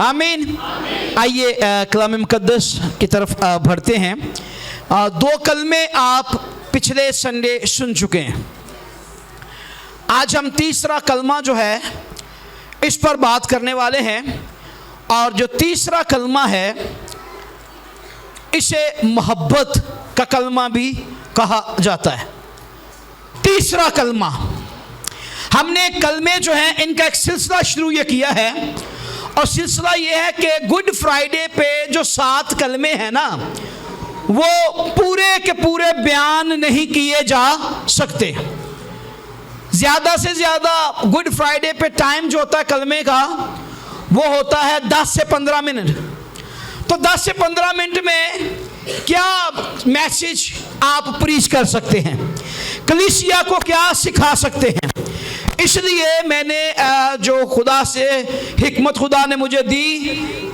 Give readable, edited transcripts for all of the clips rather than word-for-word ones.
आमीन। आइए कलाम मुकद्दस की तरफ बढ़ते हैं। दो कलमे आप पिछले संडे सुन चुके हैं। आज हम तीसरा कलमा जो है इस पर बात करने वाले हैं। और जो तीसरा कलमा है इसे मोहब्बत का कलमा भी कहा जाता है। तीसरा कलमा, हमने कलमे जो हैं इनका एक सिलसिला शुरू ये किया है। और सिलसिला ये है कि गुड फ्राइडे पे जो 7 कलमे हैं ना, वो पूरे के पूरे बयान नहीं किए जा सकते। ज़्यादा से ज़्यादा गुड फ्राइडे पे टाइम जो होता है कलमे का वो होता है 10 से 15 मिनट। तो 10 से 15 मिनट में क्या मैसेज आप प्रीच कर सकते हैं, कलीसिया को क्या सिखा सकते हैं। इसलिए मैंने जो खुदा से हिकमत खुदा ने मुझे दी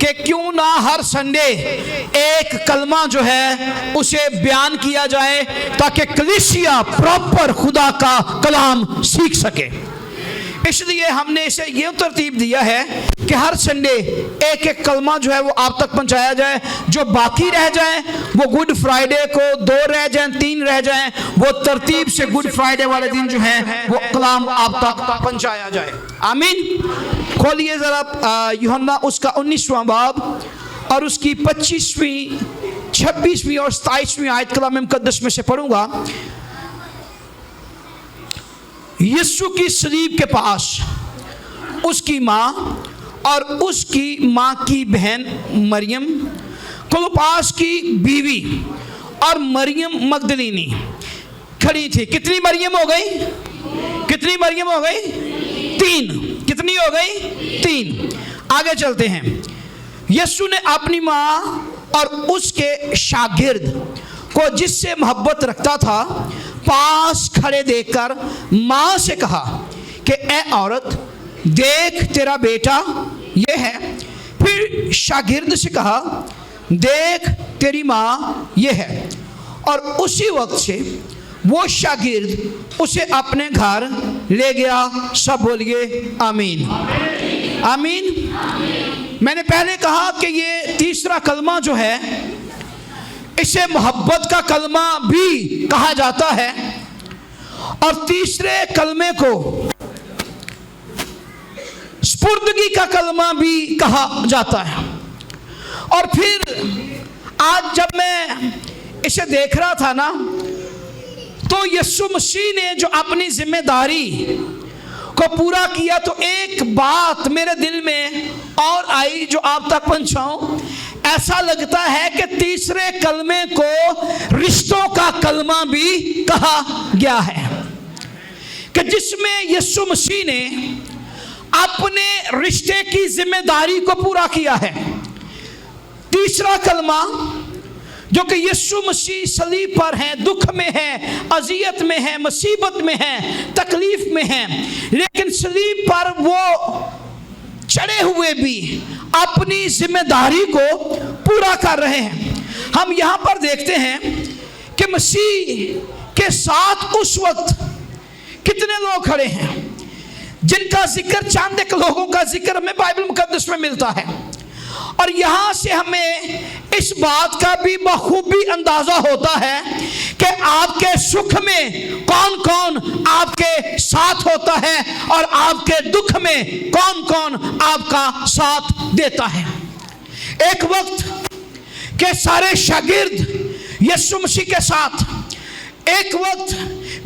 कि क्यों ना हर संडे एक कलमा जो है उसे बयान किया जाए ताकि कलीसिया प्रॉपर खुदा का कलाम सीख सके। इसलिए हमने इसे ये तरतीब दिया है कि हर संडे एक एक कलमा जो है वो आप तक पहुंचाया जाए। जो बाकी रह जाए वो गुड फ्राइडे को 2 रह जाएं, 3 रह जाएं, वो तरतीब से गुड फ्राइडे वाले दिन जो है वो कलाम आप तक पहुंचाया जाए। आमीन। खोलिए जरा यूहन्ना उसका 19वां बाब और उसकी 25वीं, 26वीं और 27वीं आयत कलाम मुकद्दस में से पढ़ूंगा। यीशु की सलीब के पास उसकी माँ और उसकी माँ की बहन मरियम, क्लोपास की बीवी और मरियम मगदलीनी खड़ी थी। कितनी मरियम हो गई? कितनी मरियम हो गई? 3। कितनी हो गई? 3। आगे चलते हैं। यीशु ने अपनी माँ और उसके शागिर्द को जिससे मोहब्बत रखता था पास खड़े देखकर माँ से कहा कि ए औरत, देख तेरा बेटा ये है। फिर शागिर्द से कहा, देख तेरी माँ ये है। और उसी वक्त से वो शागिर्द उसे अपने घर ले गया। सब बोलिए आमीन। आमीन। मैंने पहले कहा कि ये तीसरा कलमा जो है इसे मोहब्बत का कलमा भी कहा जाता है और तीसरे कलमे को स्पुर्दगी का कलमा भी कहा जाता है। और फिर आज जब मैं इसे देख रहा था ना, तो यीशु मसीह ने जो अपनी जिम्मेदारी को पूरा किया, तो एक बात मेरे दिल में और आई जो आप तक पहुंचाऊं। ऐसा लगता है कि तीसरे कलमे को रिश्तों का कलमा भी कहा गया है, कि जिसमें यीशु मसीह ने अपने रिश्ते की जिम्मेदारी को पूरा किया है। तीसरा कलमा जो कि यीशु मसीह सलीब पर है, दुख में है, अजियत में है, मुसीबत में है, तकलीफ में है, लेकिन सलीब पर वो चढ़े हुए भी अपनी जिम्मेदारी को पूरा कर रहे हैं। हम यहाँ पर देखते हैं कि मसीह के साथ उस वक्त कितने लोग खड़े हैं जिनका जिक्र चंद एक लोगों का जिक्र हमें बाइबल मुकद्दस में मिलता है। और यहाँ से हमें इस बात का भी बखूबी अंदाजा होता है कि आपके सुख में कौन कौन आपके साथ होता है और आपके दुख में कौन कौन आपका साथ देता है। एक वक्त के सारे शागिर्द यीशु मसीह के साथ, एक वक्त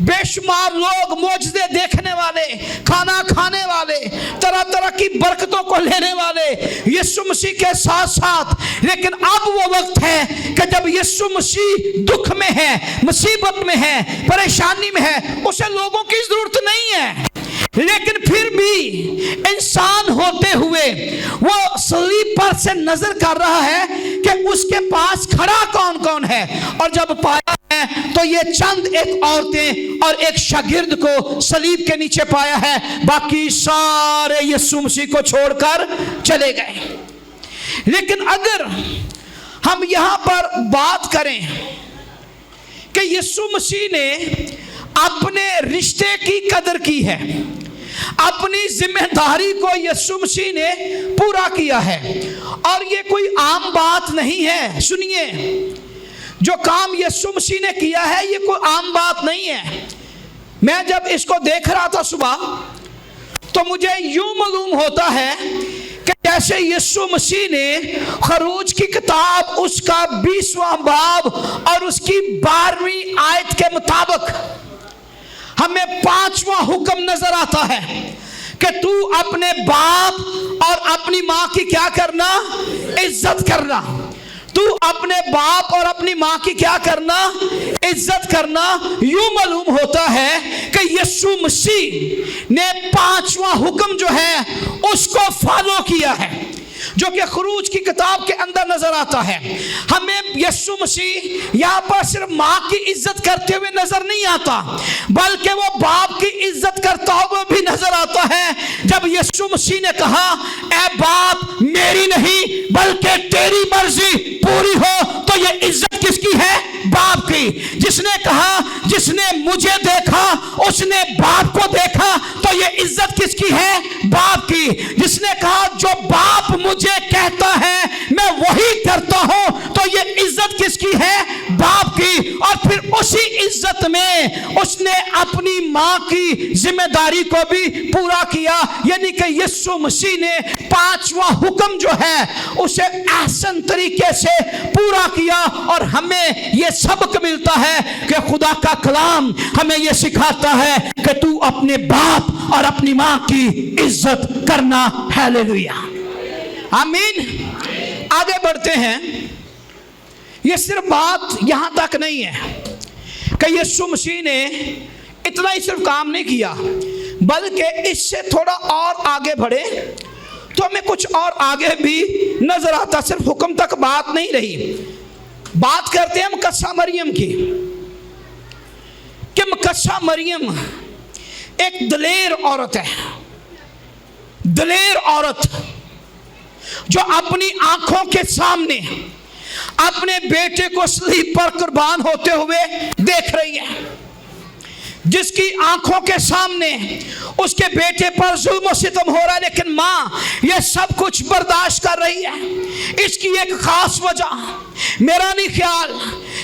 बेशुमार लोग मौजज़े देखने वाले, खाना खाने वाले, तरह तरह की बरकतों को लेने वाले यीशु मसीह के साथ साथ, लेकिन अब वो वक्त है कि जब यीशु मसीह दुख में है, मुसीबत में है, परेशानी में है, उसे लोगों की जरूरत नहीं है, लेकिन फिर भी इंसान होते हुए वो सलीब पर से नजर कर रहा है कि उसके पास खड़ा कौन कौन है। और जब पाया है तो ये चंद एक औरतें और एक शागिर्द को सलीब के नीचे पाया है, बाकी सारे यीशु मसीह को छोड़कर चले गए। लेकिन अगर हम यहां पर बात करें कि यीशु मसीह ने अपने रिश्ते की कदर की है, अपनी जिम्मेदारी को यीशु मसीह ने पूरा किया है। और ये कोई आम बात नहीं है। सुनिए, जो काम यीशु मसीह ने किया है ये कोई आम बात नहीं है। मैं जब इसको देख रहा था सुबह, तो मुझे यूं मालूम होता है कि जैसे यीशु मसीह ने खरूज की किताब उसका 20वां बाब और उसकी 12वीं आयत के मुताबिक हमें 5वां हुक्म नजर आता है कि तू अपने बाप और अपनी माँ की क्या करना, इज्जत करना। तू अपने बाप और अपनी माँ की क्या करना, इज्जत करना। यूं मालूम होता है कि यीशु मसीह ने 5वां हुक्म जो है उसको फॉलो किया है, जो कि खरूज की किताब के अंदर नजर आता है। हमें यीशु मसीह यहाँ पर सिर्फ माँ की इज्जत करते हुए नजर नहीं आता, बल्कि वो बाप की इज्जत करता हुआ भी नजर आता है। जब यीशु मसीह ने कहा, ऐ बाप मेरी नहीं बल्कि तेरी मर्जी पूरी हो, तो ये इज्जत किसकी है, बाप की। जिसने कहा जिसने मुझे देखा उसने बाप को देखा, तो ये इज्जत किसकी है, बाप की। जिसने कहा जो बाप मुझे कहता है मैं वही करता हूं, तो ये इज्जत किसकी है, बाप की। और फिर उसी इज्जत में उसने अपनी मां की जिम्मेदारी को भी पूरा किया, यानी कि यीशु मसीह ने 5वां हुक्म जो है उसे आसान तरीके से पूरा किया। और हमें यह सबक मिलता है कि खुदा का कलाम हमें यह सिखाता है कि तू अपने बाप और अपनी मां की इज्जत करना। हालेलुया, आमीन। आगे बढ़ते हैं। यह सिर्फ बात यहां तक नहीं है कि यीशु मसीह ने इतना ही सिर्फ काम नहीं किया, बल्कि इससे थोड़ा और आगे बढ़े तो हमें कुछ और आगे भी नजर आता। सिर्फ हुक्म तक बात नहीं रही। बात करते हैं मुकद्दसा मरियम की, कि मुकद्दसा मरियम एक दलेर औरत है। दलेर औरत जो अपनी आंखों के सामने अपने बेटे को सलीब पर कुर्बान होते हुए देख रही है, जिसकी आंखों के सामने उसके बेटे पर जुल्म सितम हो रहा है, लेकिन माँ ये सब कुछ बर्दाश्त कर रही है। इसकी एक खास वजह, मेरा नहीं ख्याल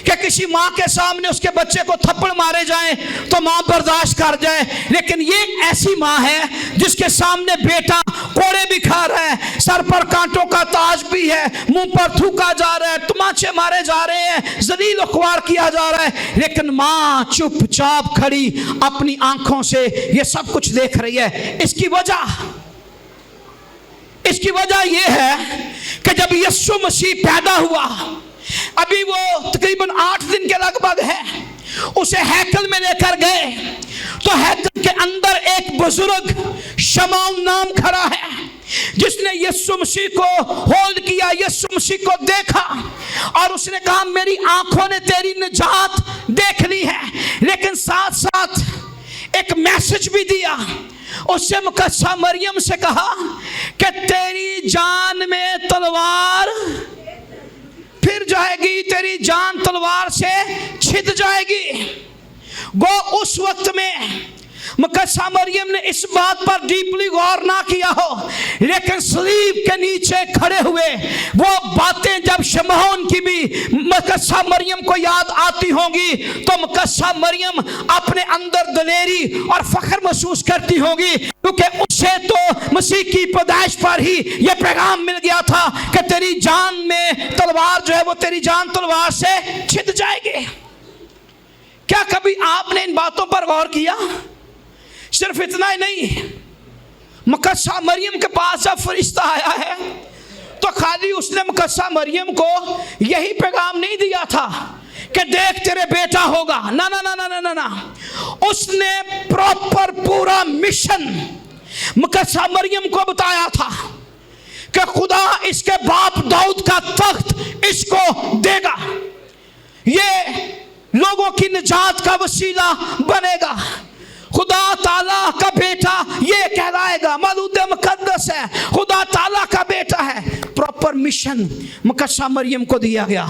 कि किसी माँ के सामने उसके बच्चे को थप्पड़ मारे जाए तो माँ बर्दाश्त कर जाए, लेकिन ये ऐसी माँ है जिसके सामने बेटा कोड़े भी खा रहा है, सर पर कांटों का ताज भी है, मुंह पर थूका जा रहा है, तमाचे मारे जा रहे हैं, जलील अखबार किया जा रहा है, लेकिन माँ चुपचाप खड़ी अपनी आंखों से ये सब कुछ देख रही है। इसकी वजह यह है कि जब यीशु मसीह पैदा हुआ, अभी वो तकरीबन 8 दिन के लगभग है, उसे हैकल में लेकर गए तो हैकल के अंदर एक बुजुर्ग शमौन नाम खड़ा है, जिसने यीशु मसीह को होल्ड किया, यीशु मसीह को देखा और उसने कहा मेरी आंखों ने तेरी निजात देख ली है, लेकिन साथ साथ एक मैसेज भी दिया। उससे मुकद्दसा मरियम से कहा कि तेरी जान में तलवार फिर जाएगी, तेरी जान तलवार से छिद जाएगी। वो उस वक्त में मुकद्दसा मरियम ने इस बात पर डीपली गौर ना किया हो, लेकिन सलीब के नीचे खड़े हुए वो बातें जब शमौन की भी मुकद्दसा मरियम को याद आती होंगी, तो मुकद्दसा मरियम अपने अंदर दलेरी और फख्र महसूस करती होगी, क्योंकि उसे तो मसीह की पैदाइश पर ही यह पैगाम मिल गया था कि तेरी जान में तलवार जो है वो तेरी जान तलवार से छिद जाएगी। क्या कभी आपने इन बातों पर गौर किया? सिर्फ इतना ही नहीं, मुकद्दसा मरियम के पास जब फरिश्ता आया है तो खाली उसने मुकद्दसा मरियम को यही पैगाम नहीं दिया था कि देख तेरे बेटा होगा, ना ना ना ना ना ना ना, उसने प्रॉपर पूरा मिशन मुकद्दसा मरियम को बताया था कि खुदा इसके बाप दाऊद का तख्त इसको देगा, ये लोगों की निजात का वसीला बनेगा, खुदा ताला का बेटा ये कहलाएगा, मौलूद मुकद्दस है, खुदा ताला का बेटा है। परमिशन मुकद्दसा मरियम को दिया गया।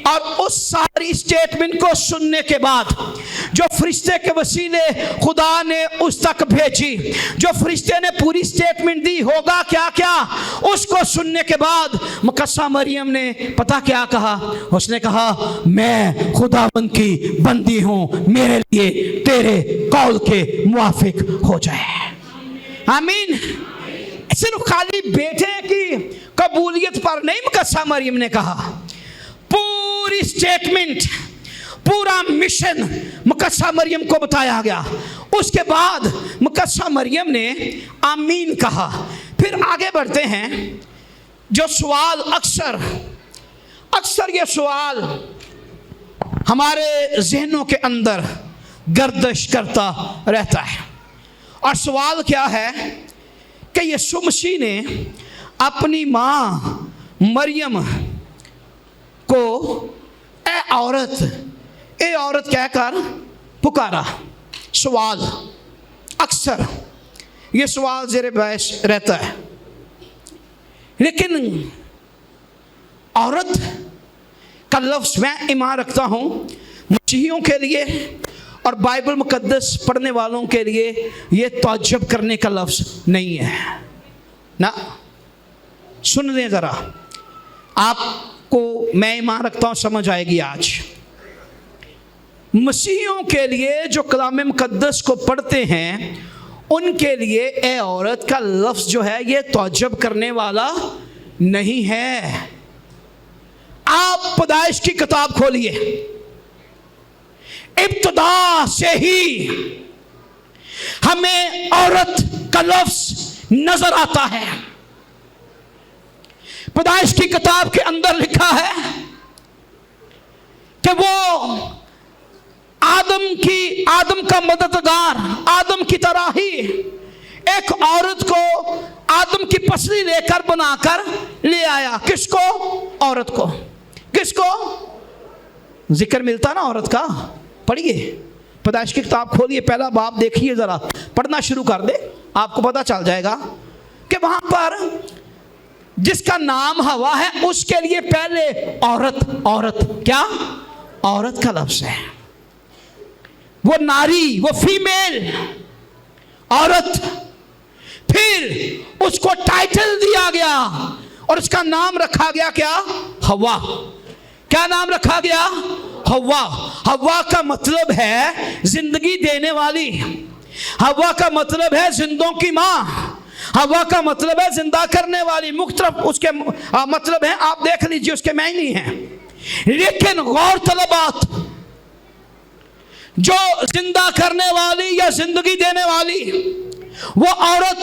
और उस सारी स्टेटमेंट को सुनने के बाद जो फरिश्ते के वसीले खुदा ने उस तक भेजी, जो फरिश्ते ने पूरी स्टेटमेंट दी होगा क्या क्या, उसको सुनने के बाद मुकद्दसा मरियम ने पता क्या कहा? उसने कहा मैं खुदावंद की बंदी हूं, मेरे लिए तेरे कौल के मुआफिक हो जाए। आमीन। सिर्फ खाली बेटे की कबूलियत पर नहीं मुकद्दसा मरियम ने कहा, पूरी स्टेटमेंट, पूरा मिशन मुकद्दसा मरियम को बताया गया। उसके बाद मुकद्दसा मरियम ने आमीन कहा। फिर आगे बढ़ते हैं। जो सवाल अक्सर ये सवाल हमारे जहनों के अंदर गर्दिश करता रहता है, और सवाल क्या है कि यीशु मसीह ने अपनी माँ मरियम को ए औरत कहकर पुकारा। सवाल अक्सर ये सवाल ज़ेरे बहस रहता है, लेकिन औरत का लफ्ज़ मैं ईमान रखता हूँ मसीहियों के लिए और बाइबल मुकद्दस पढ़ने वालों के लिए ये ताज्जुब करने का लफ्ज़ नहीं है ना। सुन लें ज़रा, आपको मैं ईमान रखता हूँ समझ आएगी आज। मसीहियों के लिए जो कलाम मुकद्दस को पढ़ते हैं उनके लिए ए औरत का लफ्ज़ जो है ये ताज्जुब करने वाला नहीं है। आप पैदाइश की किताब खोलिए, इब्तिदा से ही हमें औरत का लफ्ज़ नजर आता है। पैदाइश की किताब के अंदर लिखा है कि वो आदम का मददगार, आदम की तरह ही एक औरत को आदम की पसली लेकर बनाकर ले आया। किसको? औरत को। किसको? जिक्र मिलता ना औरत का। पढ़िए, पैदाइश की किताब खोलिए, पहला बाब देखिए, जरा पढ़ना शुरू कर दे, आपको पता चल जाएगा कि वहां पर जिसका नाम हवा है उसके लिए पहले औरत क्या? औरत का लफ्ज़ है। वो नारी, वो फीमेल, औरत। फिर उसको टाइटल दिया गया और उसका नाम रखा गया क्या? हवा। क्या नाम रखा गया? हवा। हवा का मतलब है जिंदगी देने वाली। हवा का मतलब है जिंदों की माँ। हवा का मतलब है जिंदा करने वाली। मुख्तलिफ उसके मतलब है, आप देख लीजिए, उसके मायने हैं। लेकिन गौर तलब बात, जो जिंदा करने वाली या जिंदगी देने वाली वो औरत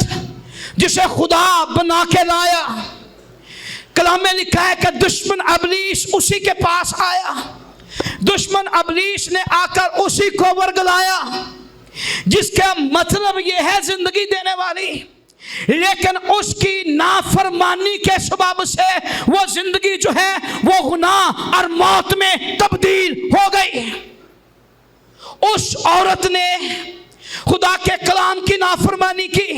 जिसे खुदा बना के लाया, कलाम में लिखा है कि दुश्मन अबलीस उसी के पास आया। दुश्मन अबलीस ने आकर उसी को वर्गलाया, जिसका मतलब यह है जिंदगी देने वाली। लेकिन उसकी नाफरमानी के सबब से वो जिंदगी जो है वो गुनाह और मौत में तब्दील हो गई। उस औरत ने खुदा के कलाम की नाफरमानी की।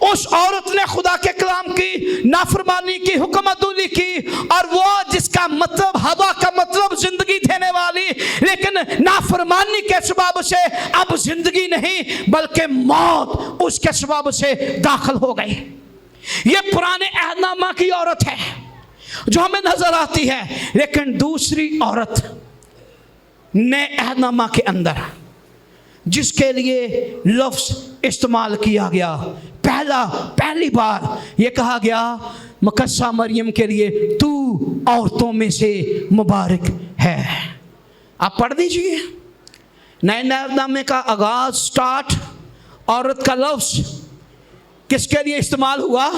उस औरत ने खुदा के कलाम की नाफरमानी की, हुक्मतुल्ली की, और वो जिसका मतलब हवा का मतलब जिंदगी देने वाली, लेकिन नाफरमानी के सबब से अब जिंदगी नहीं बल्कि मौत उसके सबब से दाखिल हो गई। ये पुराने अहदनामा की औरत है जो हमें नजर आती है। लेकिन दूसरी औरत नए अहदनामा के अंदर जिसके लिए लफ्ज़ इस्तेमाल किया गया, पहली बार ये कहा गया मुकद्दसा मरियम के लिए, तू औरतों में से मुबारक है। आप पढ़ दीजिए, नए अहदनामे का आगाज स्टार्ट, औरत का लफ्ज़ किसके लिए इस्तेमाल हुआ?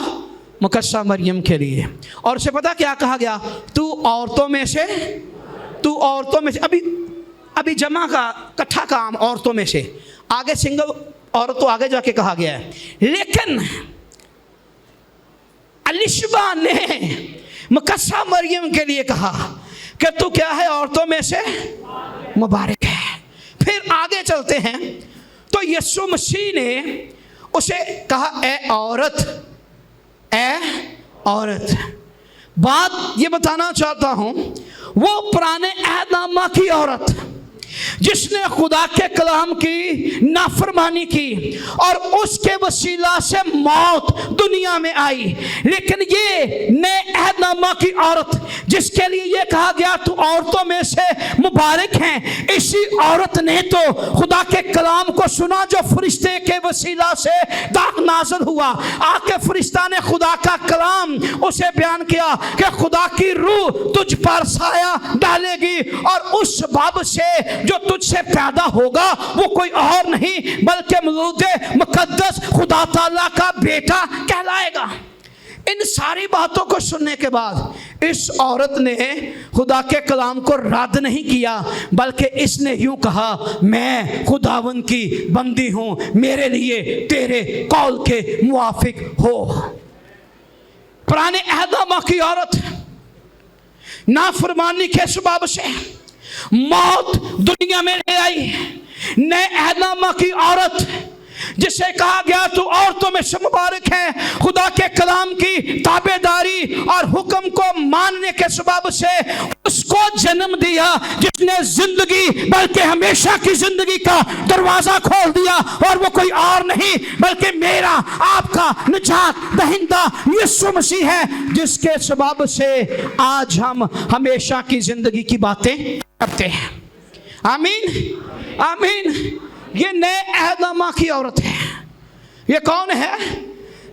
मुकद्दसा मरियम के लिए। और उसे पता क्या कहा गया? तू औरतों में से, तू औरतों में से। अभी जमा का इकट्ठा काम औरतों में से, आगे सिंगल औरत तो आगे जाके कहा गया है। लेकिन अलिशबा ने मुकद्दसा मरियम के लिए कहा कि तू क्या है? औरतों में से मुबारक है। फिर आगे चलते हैं तो यीशु मसीह ने उसे कहा, ए औरत, ए औरत। बात ये बताना चाहता हूं, वो पुराने अहदनामा की औरत जिसने खुदा के कलाम की नाफरमानी की और उसके वसीला से मौत दुनिया में आई। लेकिन ये नए अहदनामा की औरत जिसके लिए ये कहा गया तू औरतों में से मुबारक हैं, इसी औरत ने तो खुदा के कलाम को सुना जो फरिश्ते के वसीला से दाग नाज़िल हुआ। आके फरिश्ता ने खुदा का कलाम उसे बयान किया कि खुदा की रूह तुझ पर साया डालेगी और उस बाब से जो तुझसे पैदा होगा वो कोई और नहीं बल्कि मौलूद मुकद्दस खुदा ताला का बेटा कहलाएगा। इन सारी बातों को सुनने के बाद इस औरत ने खुदा के कलाम को रद्द नहीं किया, बल्कि इसने यूं कहा, मैं खुदावन की बंदी हूं, मेरे लिए तेरे कौल के मुआफिक हो। पुराने अहदनामा की औरत नाफरमानी के सबब से मौत दुनिया में ले आई। नए अहदनामा की औरत जिसे कहा गया तू औरतों में से मुबारक है, खुदा के कलाम की ताबेदारी और हुक्म को मानने के सबब से उसको जन्म दिया जिसने जिंदगी बल्कि हमेशा की जिंदगी का दरवाजा खोल दिया, और वो कोई और नहीं बल्कि मेरा आपका निजात दहिंदा यीशु मसीह है, जिसके सबब से आज हम हमेशा की जिंदगी की बातें करते हैं। आमीन आमीन। ये नए अहदनामा की औरत है। ये कौन है?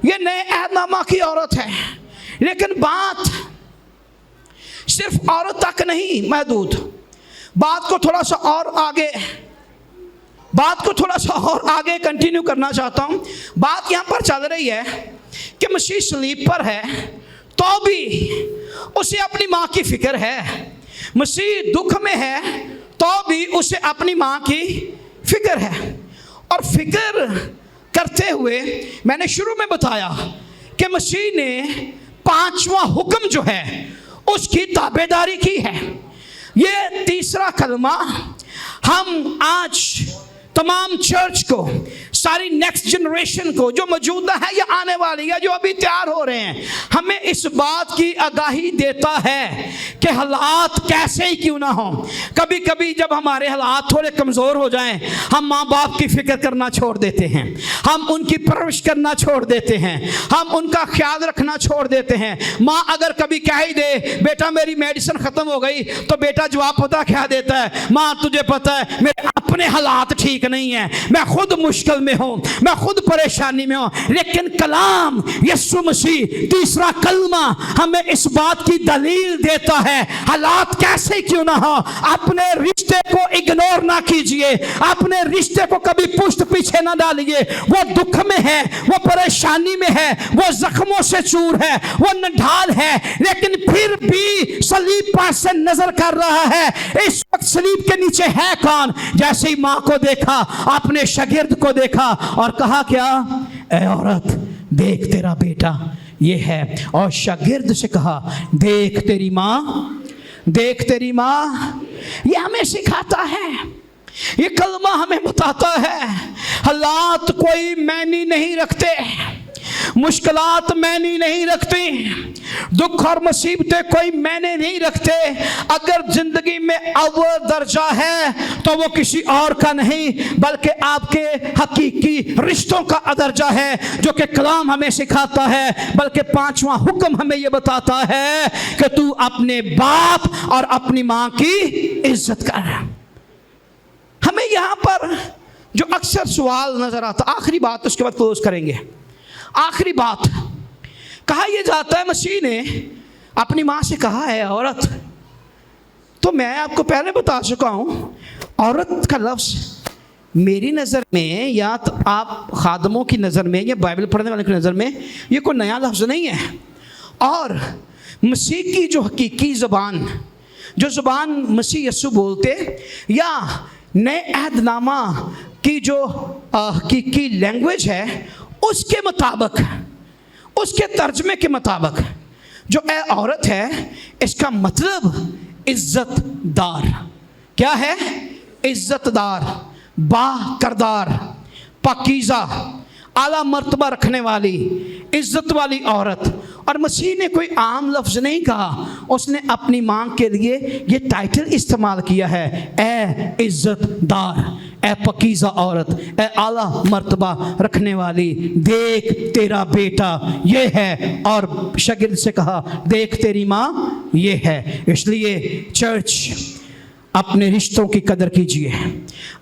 ये नए अहदनामा की औरत है। लेकिन बात सिर्फ औरत तक नहीं महदूद, बात को थोड़ा सा और आगे कंटिन्यू करना चाहता हूं। बात यहां पर चल रही है कि मसीह सलीब पर है तो भी उसे अपनी मां की फिक्र है, मसीह दुख में है तो भी उसे अपनी मां की फिक्र है। और फिक्र करते हुए मैंने शुरू में बताया कि मसीह ने 5वां हुक्म जो है उसकी ताबेदारी की है। ये तीसरा कलमा हम आज तमाम चर्च को, सारी नेक्स्ट जनरेशन को, जो मौजूदा है या आने वाली है, जो अभी तैयार हो रहे हैं, हमें इस बात की आगाही देता है कि हालात कैसे ही क्यों ना हो, कभी कभी जब हमारे हालात थोड़े कमज़ोर हो जाएं, हम माँ बाप की फिक्र करना छोड़ देते हैं, हम उनकी परवरिश करना छोड़ देते हैं, हम उनका ख्याल रखना छोड़ देते हैं। माँ अगर कभी कह ही दे बेटा मेरी मेडिसिन ख़त्म हो गई, तो बेटा जवाब पता क्या देता है? माँ तुझे पता है मेरे अपने हालात ठीक नहीं है, मैं खुद मुश्किल में हूं, मैं खुद परेशानी में हूं। लेकिन कलाम यीशु मसीह तीसरा कलमा हमें इस बात की दलील देता है, हालात कैसे क्यों ना हो, अपने रिश्ते को इग्नोर ना कीजिए, अपने रिश्ते को कभी पुष्ट पीछे ना डालिए। वो दुख में है, वो परेशानी में है, वो जख्मों से चूर है, वो नढाल है, लेकिन फिर भी सलीब पर से नजर कर रहा है। इस वक्त सलीब के नीचे है कौन? जैसे ही मां को देखा, अपने शागिर्द को देखा और कहा क्या? ए औरत देख तेरा बेटा ये है। और शागिर्द से कहा देख तेरी मां, देख तेरी मां। ये हमें सिखाता है, ये कलमा हमें बताता है हालात कोई मायने नहीं रखते, मुश्किलात मायने नहीं रखती, दुख और मुसीबतें कोई मायने नहीं रखते। अगर जिंदगी में अव्वल दर्जा है तो वो किसी और का नहीं बल्कि आपके हकीकी रिश्तों का दर्जा है, जो कि कलाम हमें सिखाता है। बल्कि 5वां हुक्म हमें ये बताता है कि तू अपने बाप और अपनी मां की इज्जत कर। हमें यहां पर जो अक्सर सवाल नजर आता, आखिरी बात उसके बाद क्लोज करेंगे, आखिरी बात कहा यह जाता है, मसीह ने अपनी मां से कहा है औरत। तो मैं आपको पहले बता चुका हूं, औरत का लफ्ज़ मेरी नज़र में या तो आप खादमों की नज़र में या बाइबल पढ़ने वाले की नज़र में ये कोई नया लफ्ज़ नहीं है। और मसीह की जो हकीकी ज़बान, जो ज़बान मसीह यीशु बोलते या नए अहदनामा की जो हकीकी लैंग्वेज है, उसके मुताबिक, उसके तर्जमे के मुताबिक जो ए औरत है, इसका मतलब इज्जतदार। क्या है? इज्जतदार, बाकरदार, पाकीज़ा, आला मर्तबा रखने वाली, इज्जत वाली औरत। और मसीह ने कोई आम लफ्ज़ नहीं कहा, उसने अपनी माँ के लिए ये टाइटल इस्तेमाल किया है, ए इज़्ज़तदार, ए पकीज़ा औरत, ए आला मर्तबा रखने वाली, देख तेरा बेटा ये है। और शागिर्द से कहा, देख तेरी माँ ये है। इसलिए चर्च, अपने रिश्तों की कदर कीजिए।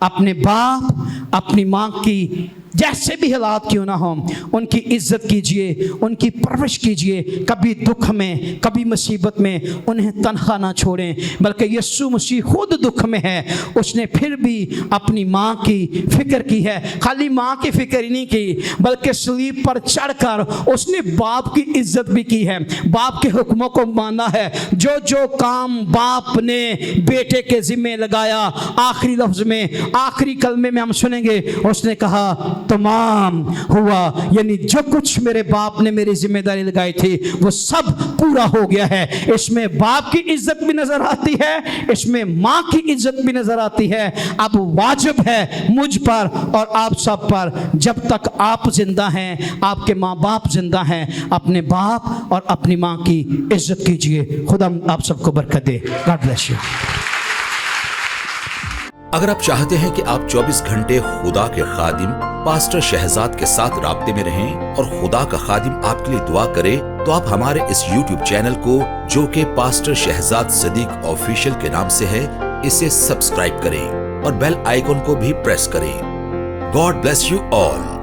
अपने बाप अपनी माँ की जैसे भी हालात क्यों ना हो, उनकी इज्जत कीजिए, उनकी परवरिश कीजिए। कभी दुख में, कभी मुसीबत में उन्हें तनहा ना छोड़ें। बल्कि यीशु मसीह खुद दुख में है, उसने फिर भी अपनी माँ की फिक्र की है। खाली माँ की फिक्र ही नहीं की, बल्कि सलीब पर चढ़कर उसने बाप की इज्जत भी की है, बाप के हुक्मों को माना है। जो जो काम बाप ने बेटे के जिम्मे लगाया, आखिरी लफ्ज में, आखिरी कलमे में हम सुनेंगे, उसने कहा तमाम हुआ। यानी जो कुछ मेरे बाप ने मेरी जिम्मेदारी लगाई थी वो सब पूरा हो गया है। इसमें बाप की इज्जत भी नजर आती है, इसमें माँ की इज्जत भी नजर आती है। अब वाजिब है मुझ पर और आप सब पर, जब तक आप जिंदा हैं, आपके माँ बाप जिंदा हैं, अपने बाप और अपनी माँ की इज्जत कीजिए। खुदा आप सबको बरकत दे। God bless you. अगर आप चाहते हैं कि आप 24 घंटे खुदा के खादिम पास्टर शहजाद के साथ राब्ते में रहें और खुदा का खादिम आपके लिए दुआ करे, तो आप हमारे इस YouTube चैनल को, जो कि पास्टर शहजाद सदीक ऑफिशियल के नाम से है, इसे सब्सक्राइब करें और बेल आइकन को भी प्रेस करें। God bless you all.